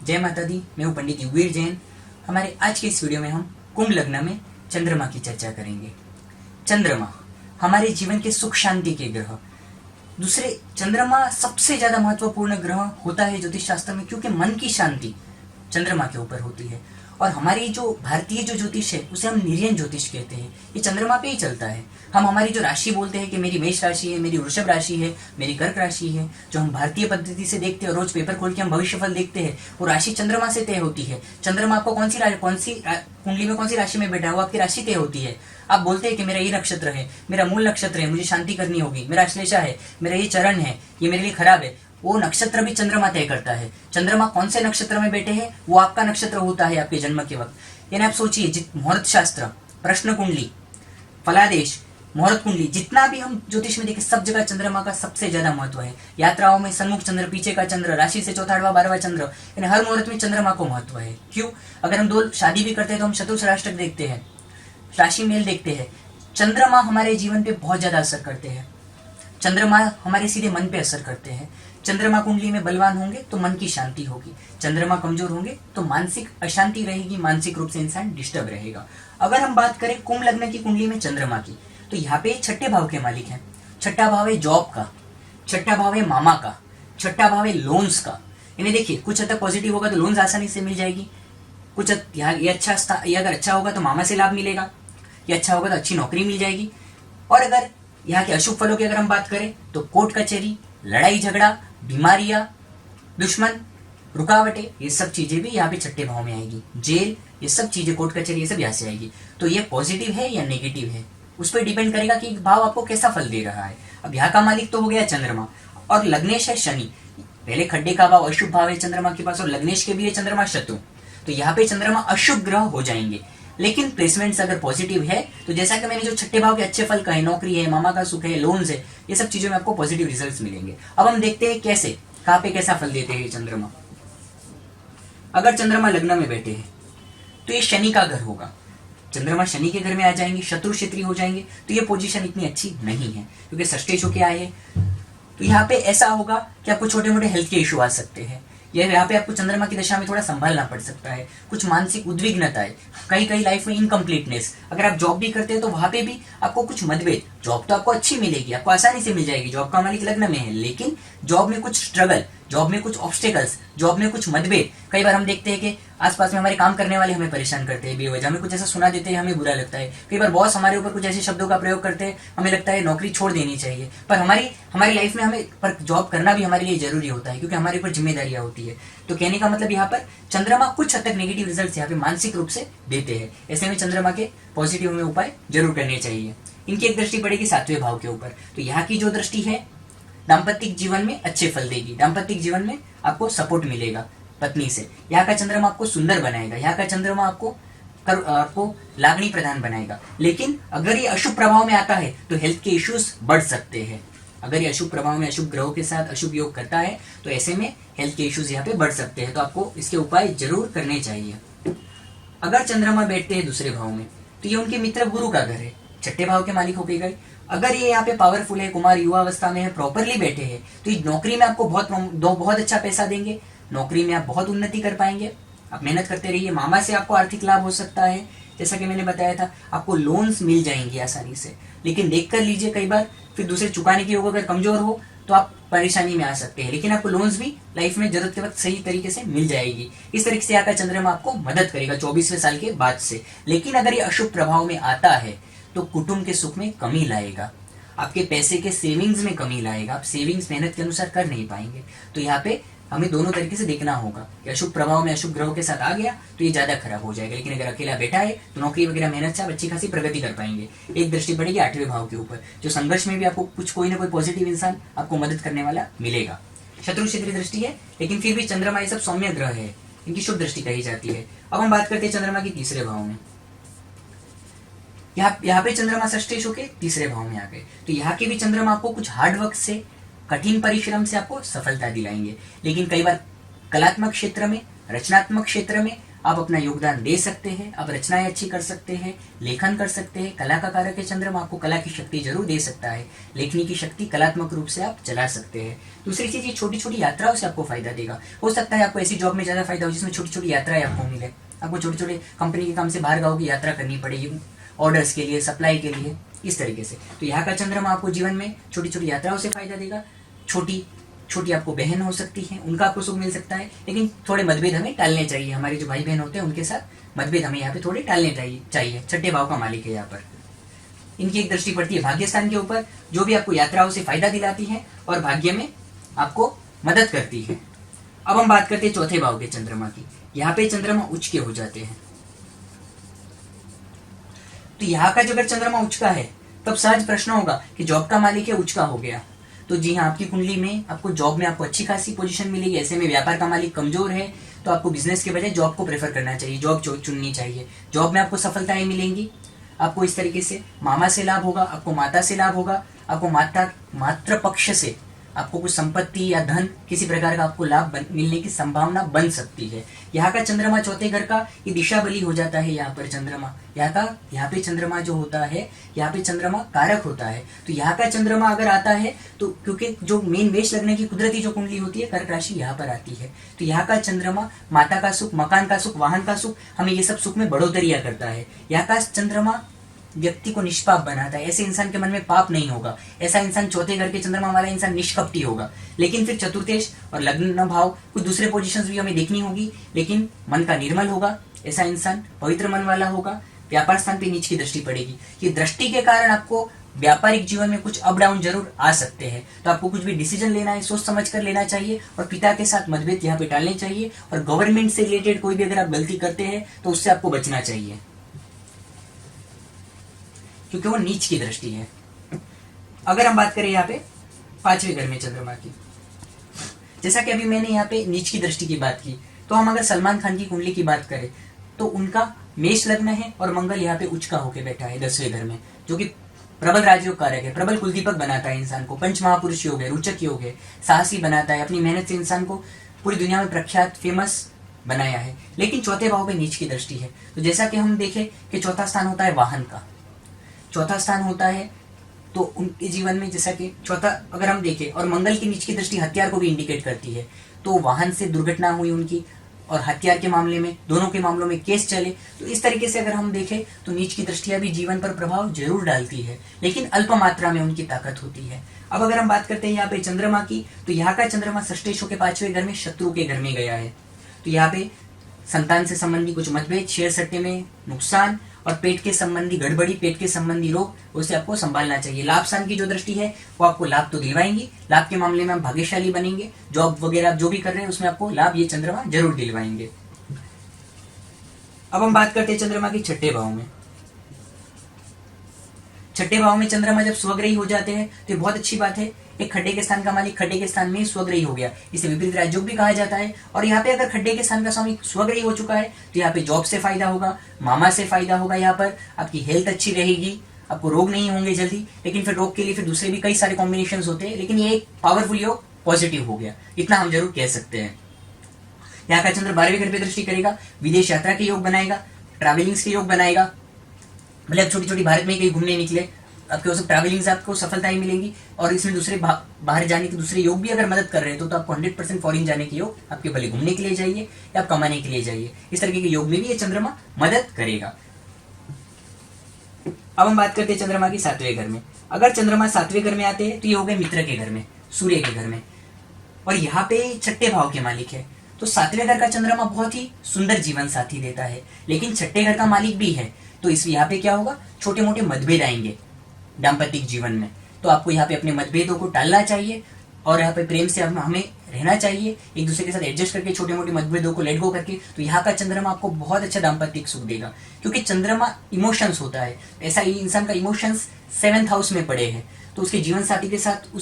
जय माता दी। मैं हूँ पंडित युगवीर जैन। हमारे आज के इस वीडियो में हम कुंभ लग्न में चंद्रमा की चर्चा करेंगे। चंद्रमा हमारे जीवन के सुख शांति के ग्रह। दूसरे, चंद्रमा सबसे ज्यादा महत्वपूर्ण ग्रह होता है ज्योतिष शास्त्र में, क्योंकि मन की शांति चंद्रमा के ऊपर होती है। और हमारी जो भारतीय जो ज्योतिष है उसे हम निर्यन ज्योतिष कहते हैं, ये चंद्रमा पे ही चलता है। हम हमारी जो राशि बोलते हैं कि मेरी मेष राशि है, मेरी वृषभ राशि है, मेरी कर्क राशि है, जो हम भारतीय पद्धति से देखते हैं, रोज पेपर खोल के हम भविष्यफल देखते हैं, वो राशि चंद्रमा से तय होती है। चंद्रमा आपको कौन सी कुंडली में कौन सी राशि में बैठा है वो आपकी राशि तय होती है। आप बोलते हैं कि मेरा ये नक्षत्र है, मेरा मूल नक्षत्र है, मुझे शांति करनी होगी, मेरा अश्लेषा है, मेरा ये चरण है, ये मेरे लिए खराब है, वो नक्षत्र भी चंद्रमा तय करता है। चंद्रमा कौन से नक्षत्र में बैठे हैं वो आपका नक्षत्र होता है आपके जन्म के वक्त। यानी आप सोचिए, मुहूर्त शास्त्र, प्रश्न कुंडली, फलादेश, मुहूर्त कुंडली, जितना भी हम ज्योतिष में देखें सब जगह चंद्रमा का सबसे ज्यादा महत्व है। यात्राओं में सन्मुख चंद्र, पीछे का चंद्र, राशि से चौथा, आठवां, 12वां चंद्र, यानी हर मुहूर्त में चंद्रमा को महत्व है। क्यों? अगर हम दो शादी भी करते हैं तो हम चतुर्षराष्टक देखते हैं, राशि मेल देखते हैं। चंद्रमा हमारे जीवन पे बहुत ज्यादा असर करते हैं। चंद्रमा हमारे सीधे मन पे असर करते हैं। चंद्रमा कुंडली में बलवान होंगे तो मन की शांति होगी, चंद्रमा कमजोर होंगे तो मानसिक अशांति रहेगी, मानसिक रूप से इंसान डिस्टर्ब रहेगा। अगर हम बात करें कुंभ लग्न की कुंडली में चंद्रमा की, तो यहाँ पे छठे भाव के मालिक हैं। छठा भाव है जॉब का, छठा भाव है मामा का, छठा भाव है लोन्स का। यानी देखिए, कुछ हद तक पॉजिटिव होगा तो लोन्स आसानी से मिल जाएगी, कुछ ये अच्छा, ये अगर अच्छा होगा तो मामा से लाभ मिलेगा, ये अच्छा होगा तो अच्छी नौकरी मिल जाएगी। और अगर यहाँ के अशुभ फलों की अगर हम बात करें तो कोर्ट कचहरी, लड़ाई झगड़ा, बीमारियां, दुश्मन, रुकावटें, ये सब चीजें भी यहाँ पे छठे भाव में आएगी। जेल, ये सब चीजें, कोर्ट कचहरी, ये सब यहाँ से आएगी। तो ये पॉजिटिव है या नेगेटिव है, उस पर डिपेंड करेगा कि भाव आपको कैसा फल दे रहा है। अब यहाँ का मालिक तो हो गया चंद्रमा, और लग्नेश है शनि। पहले खड्डे का भाव अशुभ भाव है चंद्रमा के पास, और लग्नेश के भी है चंद्रमा शत्रु। तो यहाँ पे चंद्रमा अशुभ ग्रह हो जाएंगे। लेकिन प्लेसमेंट्स अगर पॉजिटिव है तो जैसा कि मैंने जो छठे भाव के अच्छे फल कहे, नौकरी है, मामा का सुख है, लोन्स है, ये सब चीजों में आपको पॉजिटिव रिजल्ट्स मिलेंगे। अब हम देखते हैं कैसे, कहाँ पे कैसा फल देते हैं चंद्रमा। अगर चंद्रमा लग्न में बैठे हैं तो ये शनि का घर होगा। चंद्रमा शनि के घर में आ जाएंगे, शत्रु क्षेत्री हो जाएंगे, तो ये पोजीशन इतनी अच्छी नहीं है, क्योंकि षष्ठेश होके आए हैं। तो यहाँ पे ऐसा होगा कि आपको छोटे मोटे हेल्थ के इशू आ सकते हैं, या यहाँ पे आपको चंद्रमा की दशा में थोड़ा संभालना पड़ सकता है। कुछ मानसिक उद्विग्नता है, कहीं लाइफ में इनकम्प्लीटनेस। अगर आप जॉब भी करते हैं तो वहां पे भी आपको कुछ मतभेद, जॉब तो आपको अच्छी मिलेगी, आपको आसानी से मिल जाएगी, जॉब का मालिक लग्न में है, लेकिन जॉब में कुछ स्ट्रगल, जॉब में कुछ ऑब्स्टेकल्स, जॉब में कुछ मतभेद। कई बार हम देखते हैं कि आसपास में हमारे काम करने वाले हमें परेशान करते हैं बेवजह, हमें कुछ ऐसा सुना देते हैं, हमें बुरा लगता है। कई बार बॉस हमारे ऊपर कुछ ऐसे शब्दों का प्रयोग करते हैं, हमें लगता है नौकरी छोड़ देनी चाहिए। पर हमारी लाइफ में हमें पर जॉब करना भी हमारे लिए जरूरी होता है, क्योंकि हमारे ऊपर जिम्मेदारियां होती है। तो कहने का मतलब यहाँ पर चंद्रमा कुछ हद तक नेगेटिव रिजल्ट यहाँ पे मानसिक रूप से देते हैं। ऐसे में चंद्रमा के पॉजिटिव में उपाय जरूर करने चाहिए। इनकी एक दृष्टि पड़ेगी सातवें भाव के ऊपर, तो यहाँ की जो दृष्टि है दाम्पत्य जीवन में अच्छे फल देगी, दाम्पत्य जीवन में आपको सपोर्ट मिलेगा पत्नी से। यहाँ का चंद्रमा आपको सुंदर बनाएगा, यहाँ का चंद्रमा आपको लागणी प्रदान बनाएगा। लेकिन अगर ये अशुभ प्रभाव में आता है तो हेल्थ के इश्यूज बढ़ सकते हैं। अगर ये अशुभ प्रभाव में अशुभ ग्रहों के साथ अशुभ योग करता है तो ऐसे में हेल्थ के इश्यूज यहाँ पे बढ़ सकते हैं, तो आपको इसके उपाय जरूर करने चाहिए। अगर चंद्रमा बैठते हैं दूसरे भाव में तो ये उनके मित्र गुरु का घर है, छठे भाव के मालिक होके गए। अगर ये यहाँ पे पावरफुल है, कुमार युवा अवस्था में है, प्रॉपरली बैठे हैं, तो ये नौकरी में आपको बहुत अच्छा पैसा देंगे, नौकरी में आप बहुत उन्नति कर पाएंगे। आप मेहनत करते रहिए, मामा से आपको आर्थिक लाभ हो सकता है, जैसा कि मैंने बताया था, आपको लोन्स मिल जाएंगे आसानी से। लेकिन देख कर लीजिए, कई बार फिर दूसरे चुकाने की योग अगर कमजोर हो तो आप परेशानी में आ सकते हैं, लेकिन आपको लोन्स भी लाइफ में जरूरत के वक्त सही तरीके से मिल जाएगी। इस तरीके से यहाँ का चंद्रमा आपको मदद करेगा 24वें साल के बाद से। लेकिन अगर ये अशुभ प्रभाव में आता है तो कुटुंब के सुख में कमी लाएगा, आपके पैसे के सेविंग्स में कमी लाएगा, आप सेविंग्स मेहनत के अनुसार कर नहीं पाएंगे। तो यहाँ पे हमें दोनों तरीके से देखना होगा कि अशुभ प्रभाव में अशुभ ग्रहों के साथ आ गया तो ये ज्यादा खराब हो जाएगा, लेकिन अगर अकेला बैठा है तो नौकरी वगैरह मेहनत से आप अच्छी खासी प्रगति कर पाएंगे। एक दृष्टि पड़ेगी आठवें भाव के ऊपर, जो संघर्ष में भी आपको कोई ना कोई पॉजिटिव इंसान आपको मदद करने वाला मिलेगा। शत्रु क्षेत्रीय दृष्टि है, लेकिन फिर भी चंद्रमा ये सब सौम्य ग्रह है, इनकी शुभ दृष्टि कही जाती है। अब हम बात करते हैं चंद्रमा की तीसरे भाव में। यहाँ पे चंद्रमा षष्ठेश होके तीसरे भाव में आ गए, तो यहाँ के भी चंद्रमा आपको कुछ हार्ड वर्क से, कठिन परिश्रम से आपको सफलता दिलाएंगे। लेकिन कई बार कलात्मक क्षेत्र में, रचनात्मक क्षेत्र में आप अपना योगदान दे सकते हैं, आप रचनाएं अच्छी कर सकते हैं, लेखन कर सकते हैं। कला का कारक है चंद्रमा, आपको कला की शक्ति जरूर दे सकता है, लेखनी की शक्ति कलात्मक रूप से आप चला सकते हैं। दूसरी चीज, ये छोटी छोटी यात्राओं से आपको फायदा देगा। हो सकता है आपको ऐसी जॉब में ज्यादा फायदा हो जिसमें छोटी छोटी यात्राएं आपको मिले, आपको छोटे छोटे कंपनी के काम से बाहर गाँव की यात्रा करनी पड़ेगी, ऑर्डर्स के लिए, सप्लाई के लिए, इस तरीके से। तो यहाँ का चंद्रमा आपको जीवन में छोटी छोटी यात्राओं से फायदा देगा। छोटी छोटी आपको बहन हो सकती है, उनका आपको सुख मिल सकता है, लेकिन थोड़े मतभेद हमें टालने चाहिए। हमारे जो भाई बहन होते हैं उनके साथ मतभेद हमें यहाँ पे थोड़े टालने चाहिए। छठे भाव का मालिक है यहाँ पर, इनकी एक दृष्टि पड़ती है भाग्य स्थान के ऊपर, जो भी आपको यात्राओं से फायदा दिलाती है और भाग्य में आपको मदद करती है। अब हम बात करते हैं चौथे भाव के चंद्रमा की। यहाँ पे चंद्रमा उच्च के हो जाते हैं। तो यहाँ का जो अगर चंद्रमा उच्च का है तब सहज प्रश्न होगा कि जॉब का मालिक है, उच्च का हो गया। तो जी हाँ, आपकी कुंडली में आपको जॉब में आपको अच्छी खासी पोजीशन मिलेगी। ऐसे में व्यापार का मालिक कमजोर है तो आपको बिजनेस के बजाय जॉब को प्रेफर करना चाहिए, जॉब चुननी चाहिए। जॉब में आपको सफलताएं मिलेंगी, आपको इस तरीके से मामा से लाभ होगा, आपको माता से लाभ होगा, आपको मातृ पक्ष से आपको कुछ संपत्ति या धन किसी प्रकार का आपको लाभ मिलने की संभावना बन सकती है। यहाँ का चंद्रमा चौथे घर का ये दिशा बली हो जाता है। यहाँ पर चंद्रमा यहाँ पे चंद्रमा जो होता है, यहाँ पे चंद्रमा कारक होता है। तो यहाँ का चंद्रमा अगर आता है तो क्योंकि जो मेन मेष लगने की कुदरती जो कुंडली होती है कर्क राशि यहाँ पर आती है, तो यहाँ का चंद्रमा माता का सुख, मकान का सुख, वाहन का सुख, हमें ये सब सुख में बढ़ोतरिया करता है। यहाँ का चंद्रमा व्यक्ति को निष्पाप बनाता है। ऐसे इंसान के मन में पाप नहीं होगा। ऐसा इंसान चौथे घर के चंद्रमा वाला इंसान निष्कपटी होगा। लेकिन फिर चतुर्थेश और लग्न भाव कुछ दूसरे पोजीशंस भी हमें देखनी होगी, लेकिन मन का निर्मल होगा। ऐसा इंसान पवित्र मन वाला होगा। व्यापार स्थान पे नीच की दृष्टि पड़ेगी। ये दृष्टि के कारण आपको व्यापारिक जीवन में कुछ अप डाउन जरूर आ सकते हैं। तो आपको कुछ भी डिसीजन लेना है सोच समझ कर लेना चाहिए और पिता के साथ मतभेद यहाँ पे टालने चाहिए। और गवर्नमेंट से रिलेटेड कोई भी अगर आप गलती करते हैं तो उससे आपको बचना चाहिए, क्योंकि वो नीच की दृष्टि है। अगर हम बात करें यहाँ पे पांचवें घर में चंद्रमा की, जैसा कि अभी मैंने यहाँ पे नीच की दृष्टि की बात की, तो हम अगर सलमान खान की कुंडली की बात करें तो उनका मेष लग्न है और मंगल यहाँ पे उच्च का होके बैठा है 10वें घर में, जो कि प्रबल राजयोग कारक है। प्रबल कुलदीपक बनाता है इंसान को, पंच महापुरुष योग है, रुचक योग है, साहसी बनाता है। अपनी मेहनत से इंसान को पूरी दुनिया में प्रख्यात फेमस बनाया है। लेकिन चौथे भाव पे नीच की दृष्टि है। तो जैसा कि हम देखें कि चौथा स्थान होता है वाहन का, चौथा स्थान होता है तो उनके जीवन में जैसा कि चौथा अगर हम देखें, और मंगल की नीच की दृष्टि हथियार को भी इंडिकेट करती है। तो वाहन से दुर्घटना हुई उनकी और हथियार के मामले में, दोनों के मामलों में केस चले। तो इस तरीके से अगर हम देखें तो नीच की दृष्टियां भी जीवन पर प्रभाव जरूर डालती है, लेकिन अल्प मात्रा में उनकी ताकत होती है। अब अगर हम बात करते हैं यहाँ पे चंद्रमा की, तो यहाँ का चंद्रमा षष्ठेश के पांचवें घर में शत्रु के घर में गया है। तो यहाँ पे संतान से संबंधी कुछ मतभेद, शेयर सट्टे में नुकसान और पेट के संबंधी गड़बड़ी, पेट के संबंधी रोग, उसे आपको संभालना चाहिए। लाभ स्थान की जो दृष्टि है वो आपको लाभ तो दिलवाएंगी, लाभ के मामले में आप भाग्यशाली बनेंगे। जॉब वगैरह जो भी कर रहे हैं उसमें आपको लाभ ये चंद्रमा जरूर दिलवाएंगे। अब हम बात करते हैं चंद्रमा की छठे भाव में। छठे भाव में चंद्रमा जब स्वग्रही हो जाते हैं तो ये बहुत अच्छी बात है। एक खड्डे के स्थान का मालिक खड्डे के स्थान में स्वग्रही हो गया, इसे विपरीत राजयोग भी कहा जाता है। और यहाँ पे अगर खड्डे के स्थान का स्वामी स्वग्रही हो चुका है तो यहाँ पे जॉब से फायदा होगा, मामा से फायदा होगा, यहाँ पर आपकी हेल्थ अच्छी रहेगी, आपको रोग नहीं होंगे जल्दी। लेकिन फिर रोग के लिए फिर दूसरे भी कई सारे कॉम्बिनेशन होते हैं, लेकिन ये एक पावरफुल योग पॉजिटिव हो गया, इतना हम जरूर कह सकते हैं। यहाँ का चंद्र 12वें घर पे दृष्टि करेगा, विदेश यात्रा के योग बनाएगा, ट्रैवलिंग्स के योग बनाएगा। भले आप छोटी छोटी भारत में कहीं घूमने निकले, आपके उस ट्रैवलिंग से आपको सफलताएं मिलेंगी। और इसमें दूसरे बाहर जाने के दूसरे योग भी अगर मदद कर रहे हैं तो आपको 100% फॉरेन जाने के योग, आपके भले घूमने के लिए जाइए या आप कमाने के लिए जाइए, इस तरीके के योग में भी ये चंद्रमा मदद करेगा। अब हम बात करते हैं चंद्रमा की 7वें घर में। अगर चंद्रमा 7वें घर में आते हैं तो ये हो गए मित्र के घर में, सूर्य के घर में, और यहाँ पे छठे भाव के मालिक है। तो 7वें घर का चंद्रमा बहुत ही सुंदर जीवन साथी देता है, लेकिन छठे घर का मालिक भी है। तो इस यहाँ पे क्या होगा, छोटे मोटे मतभेद आएंगे दाम्पतिक जीवन में। तो आपको यहाँ पे अपने मतभेदों को टालना चाहिए और यहाँ पे प्रेम से हमें रहना चाहिए, एक दूसरे के साथ एडजस्ट करके छोटे मोटे मतभेदों को लेट गो करके। तो यहाँ का चंद्रमा आपको बहुत अच्छा दाम्पतिक सुख देगा, क्योंकि चंद्रमा इमोशंस होता है। ऐसा इंसान का इमोशंस 7th हाउस में पड़े हैं, तो उसके जीवन साथी के साथ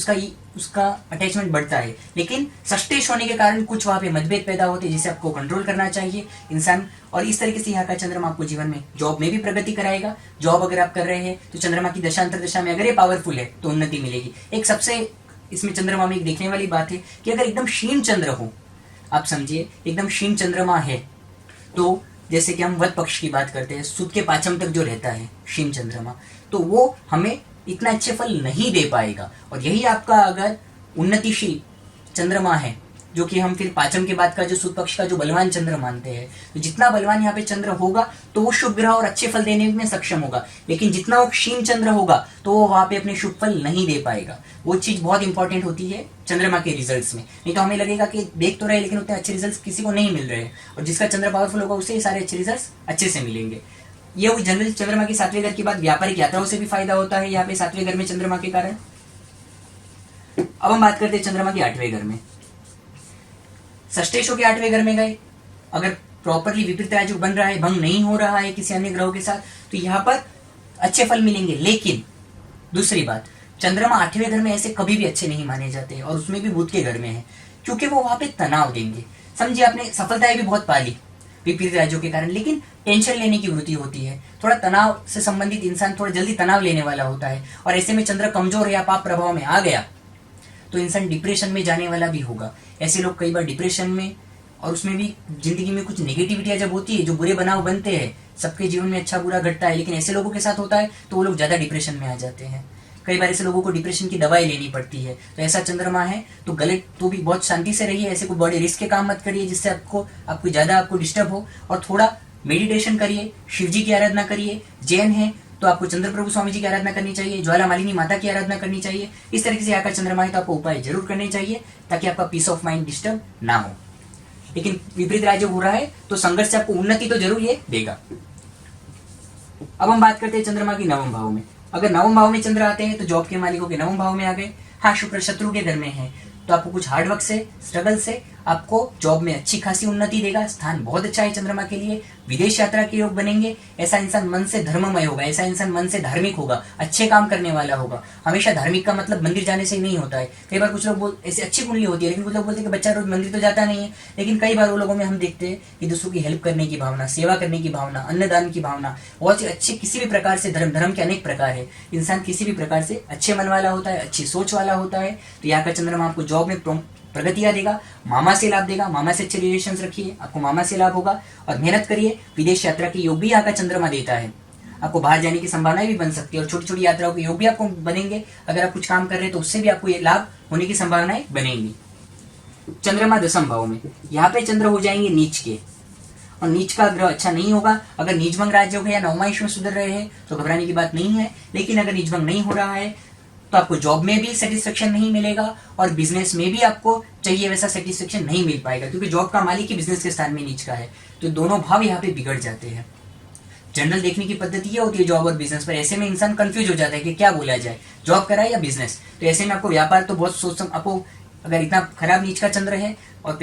उसका अटैचमेंट बढ़ता है। लेकिन षष्ठेश होने के कारण कुछ वहाँ पे मतभेद पैदा होते हैं, जिसे आपको कंट्रोल करना चाहिए इंसान। और इस तरीके से यहाँ का चंद्रमा आपको जीवन में जॉब में भी प्रगति कराएगा। जॉब अगर आप कर रहे हैं तो चंद्रमा की दशांतर दशा में अगर ये पावरफुल है तो उन्नति मिलेगी। एक सबसे इसमें चंद्रमा में एक देखने वाली बात है कि अगर एकदम क्षीण चंद्र हो, आप समझिए एकदम क्षीण चंद्रमा है, तो जैसे कि हम वध पक्ष की बात करते हैं, सुद के पाचम तक जो रहता है शीम चंद्रमा, तो वो हमें इतना अच्छे फल नहीं दे पाएगा। और यही आपका अगर उन्नतिशील चंद्रमा है, जो कि हम फिर पाचम के बाद का जो सुद पक्ष का जो बलवान चंद्र मानते हैं, तो जितना बलवान यहाँ पे चंद्र होगा तो वो शुभ ग्रह और अच्छे फल देने में सक्षम होगा। लेकिन जितना वो क्षीण चंद्र होगा तो वो वहां पे अपने शुभ फल नहीं दे पाएगा। वो चीज बहुत इंपॉर्टेंट होती है चंद्रमा के रिजल्ट्स में। नहीं तो हमें लगेगा कि देख तो रहे लेकिन उतने अच्छे रिजल्ट किसी को नहीं मिल रहे हैं, और जिसका चंद्र पावरफुल होगा उसे सारे अच्छे रिजल्ट अच्छे से मिलेंगे। ये वो जनरल चंद्रमा की 7वें घर की बात। व्यापारिक यात्राओं से भी फायदा होता है यहाँ पे 7वें घर में चंद्रमा के कारण। अब हम बात करते हैं चंद्रमा के 8वें घर में। षष्ठेशों के 8वें घर में गए, अगर प्रॉपरली विपरीत राजयोग बन रहा है, भंग नहीं हो रहा है किसी अन्य ग्रहों के साथ, तो यहाँ पर अच्छे फल मिलेंगे। लेकिन दूसरी बात, चंद्रमा 8वें घर में ऐसे कभी भी अच्छे नहीं माने जाते, और उसमें भी बुध के घर में है, क्योंकि वो वहां पे तनाव देंगे। समझिए आपने सफलताएं भी बहुत पाली विपरीत राज्यों के कारण, लेकिन टेंशन लेने की वृत्ति होती है। थोड़ा तनाव से संबंधित इंसान थोड़ा जल्दी तनाव लेने वाला होता है, और ऐसे में चंद्र कमजोर या पाप प्रभाव में आ गया तो इंसान डिप्रेशन में जाने वाला भी होगा। ऐसे लोग कई बार डिप्रेशन में, और उसमें भी जिंदगी में कुछ नेगेटिविटियां जब होती है, जो बुरे बनाव बनते हैं, सबके जीवन में अच्छा बुरा घटता है, लेकिन ऐसे लोगों के साथ होता है तो वो लोग ज्यादा डिप्रेशन में आ जाते हैं। कई बार ऐसे लोगों को डिप्रेशन की दवाई लेनी पड़ती है। तो ऐसा चंद्रमा है तो गलत तो भी बहुत शांति से रहिए, ऐसे कोई बड़े रिस्क के काम मत करिए जिससे आपको ज्यादा डिस्टर्ब हो, और थोड़ा मेडिटेशन करिए, शिव जी की आराधना करिए। जैन है तो आपको चंद्र प्रभु स्वामी जी की आराधना करनी चाहिए, ज्वाला मालिनी माता की आराधना करनी चाहिए। इस तरीके से आकर चंद्रमा है तो आपको उपाय जरूर करने चाहिए, ताकि आपका पीस ऑफ माइंड डिस्टर्ब ना हो। लेकिन विपरीत राज्य हो रहा है तो संघर्ष से आपको उन्नति तो जरूर ये देगा। अब हम बात करते हैं चंद्रमा की 9वें भाव में। अगर 9वें भाव में चंद्र आते हैं तो जॉब के मालिकों के 9वें भाव में आ गए। हाँ, शुक्र शत्रु के घर में है तो आपको कुछ हार्डवर्क से, स्ट्रगल से आपको जॉब में अच्छी खासी उन्नति देगा। स्थान बहुत अच्छा है चंद्रमा के लिए। विदेश यात्रा के योग बनेंगे। ऐसा इंसान मन से धर्ममय होगा, ऐसा इंसान मन से धार्मिक होगा, अच्छे काम करने वाला होगा। हमेशा धार्मिक का मतलब मंदिर जाने से नहीं होता है। कई बार कुछ लोग ऐसी अच्छी कुंडली होती है, लेकिन कुछ लोग बोलते हैं कि बच्चा रोज मंदिर तो जाता नहीं है। लेकिन कई बार वो लोगों में हम देखते हैं कि दूसरों की हेल्प करने की भावना, सेवा करने की भावना, अन्नदान की भावना, बहुत अच्छे किसी भी प्रकार से धर्म के अनेक प्रकार है। इंसान किसी भी प्रकार से अच्छे मन वाला होता है, अच्छी सोच वाला होता है। तो यहाँ का चंद्रमा आपको जॉब में प्रगतियां देगा, मामा से लाभ देगा। मामा से अच्छे रिलेशंस रखिए, आपको मामा से लाभ होगा। और मेहनत करिए। विदेश यात्रा के योग भी यहाँ का चंद्रमा देता है, आपको बाहर जाने की संभावनाएं भी बन सकती है, और छोटी छोटी यात्राओं के योग भी आपको बनेंगे। अगर आप कुछ काम कर रहे हैं तो उससे भी आपको ये लाभ होने की संभावनाएं बनेंगी। चंद्रमा 10वें भाव में, यहाँ पे चंद्र हो जाएंगे नीच के, और नीच का ग्रह अच्छा नहीं होगा। अगर नीचभंग राजयोग है या 9वां ईश में सुधर रहे हैं तो घबराने की बात नहीं है। लेकिन अगर नीचभंग नहीं हो रहा है तो आपको जॉब में भी सेटिस्फेक्शन नहीं मिलेगा, और बिजनेस में भी आपको चाहिए वैसा सेटिस्फेक्शन नहीं मिल पाएगा, क्योंकि जॉब का मालिक ही बिजनेस के स्थान में नीच का है। तो दोनों भाव यहाँ पे बिगड़ जाते हैं। जनरल देखने की पद्धति ये होती है जॉब और बिजनेस पर। ऐसे में इंसान कंफ्यूज हो जाता है कि क्या बोला जाए, जॉब कराए या बिजनेस। तो ऐसे में आपको व्यापार तो बहुत आपको, अगर इतना खराब नीच का चंद्र है और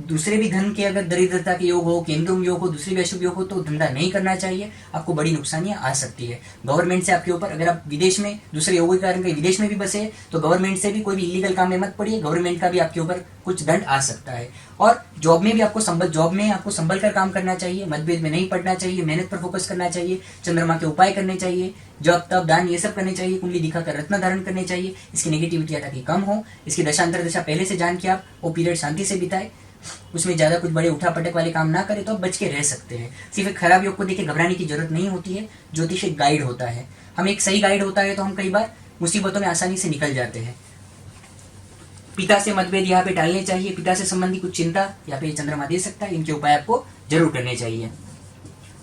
दूसरे भी धन के अगर दरिद्रता के योग हो, केंद्रम योग हो, दूसरे भी अशुभ योग हो, तो धंधा नहीं करना चाहिए। आपको बड़ी नुकसानियां आ सकती है गवर्नमेंट से आपके ऊपर। अगर आप विदेश में दूसरे योगों के कारण कहीं विदेश में भी बसे तो गवर्नमेंट से भी कोई भी इलीगल काम में मत पड़िए, गवर्नमेंट का भी आपके ऊपर कुछ दंड आ सकता है। और जॉब में भी आपको संभल कर काम करना चाहिए, मतभेद में नहीं पड़ना चाहिए, मेहनत पर फोकस करना चाहिए, चंद्रमा के उपाय करने चाहिए, जब तब दान ये सब करने चाहिए, कुंडली दिखाकर रत्न धारण करने चाहिए। इसकी नेगेटिविटी ताकि कम हो, इसकी दशांतर दशा पहले से जान के आप वो पीरियड शांति से बिताए, उसमें ज्यादा कुछ बड़े उठा पटक वाले काम ना करे तो आप बच के रह सकते हैं। सिर्फ एक खराब योग को देख के घबराने की जरूरत नहीं होती है। ज्योतिष एक गाइड होता है, हम एक सही गाइड होता है तो हम कई बार मुसीबतों में आसानी से निकल जाते हैं। पिता से मतभेद यहाँ पे टालने चाहिए, पिता से संबंधी कुछ चिंता यहाँ पे चंद्रमा दे सकता है, इनके उपाय आपको जरूर करने चाहिए।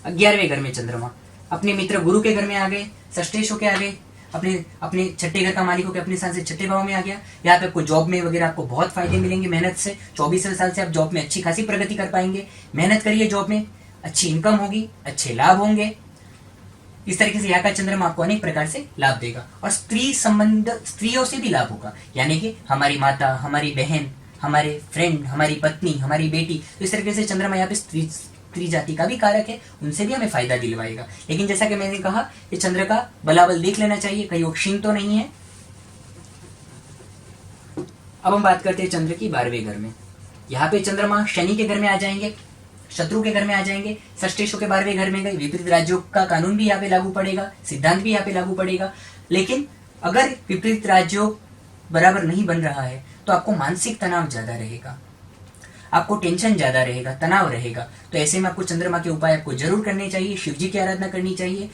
11वें घर में चंद्रमा अपने मित्र गुरु के घर में आ गए, षष्ठेश होके आ गए, अपने छठे घर का मालिक होकर अपने स्थान से छठे भाव में आ गया। यहाँ पे आपको जॉब में वगैरह आपको बहुत फायदे मिलेंगे मेहनत से। 24वें साल से आप जॉब में अच्छी खासी प्रगति कर पाएंगे। मेहनत करिए, जॉब में अच्छी इनकम होगी, अच्छे लाभ होंगे। इस तरीके से यहाँ का चंद्रमा आपको अनेक प्रकार से लाभ देगा। और स्त्रियों से भी लाभ होगा, यानी कि हमारी माता, हमारी बहन, हमारे फ्रेंड, हमारी पत्नी, हमारी बेटी। तो इस तरीके से चंद्रमा यहाँ पे स्त्री जाति का भी कारक है, उनसे भी हमें फायदा दिलवाएगा। लेकिन जैसा कि मैंने कहा कि चंद्र का बलाबल देख लेना चाहिए, कहीं वो क्षीण तो नहीं है। अब हम बात करते हैं चंद्र की 12वें घर में। यहाँ पे चंद्रमा शनि के घर में आ जाएंगे, शत्रु के घर में आ जाएंगे, षष्ठेशों के 12वें घर में गए। विपरीत राज्यों का कानून भी यहाँ पे लागू पड़ेगा, सिद्धांत भी यहाँ पे लागू पड़ेगा। लेकिन अगर विपरीत राज्यों बराबर नहीं बन रहा है तो आपको मानसिक तनाव ज्यादा रहेगा। आपको टेंशन ज्यादा रहेगा, तनाव रहेगा, तो ऐसे में आपको चंद्रमा के उपाय आपको जरूर करने चाहिए। शिव जी की आराधना करनी चाहिए,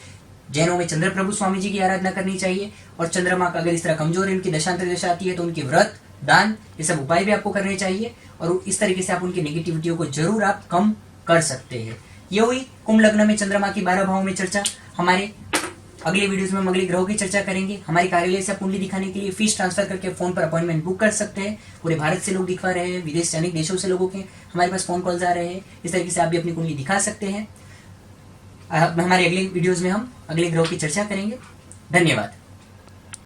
जैनों में चंद्र प्रभु स्वामी जी की आराधना करनी चाहिए। और चंद्रमा का अगर इस तरह कमजोर है, उनकी दशांतर दशा आती है, तो उनके व्रत, दान, ये सब उपाय भी आपको करने चाहिए। और इस तरीके से आप उनकी नेगेटिविटियों को जरूर आप कम कर सकते हैं। ये हुई कुंभ लग्न में चंद्रमा की 12 भावों में चर्चा। हमारे अगले वीडियोस में हम अगले ग्रहों की चर्चा करेंगे। हमारे कार्यालय से आप कुंडली दिखाने के लिए फीस ट्रांसफर करके फोन पर अपॉइंटमेंट बुक कर सकते हैं। पूरे भारत से लोग दिखवा रहे हैं, विदेश से अनेक देशों से लोगों के हमारे पास फोन कॉल्स आ रहे हैं। इस तरीके से आप भी अपनी कुंडली दिखा सकते हैं। हमारे अगले वीडियोस में हम अगले ग्रहों की चर्चा करेंगे। धन्यवाद।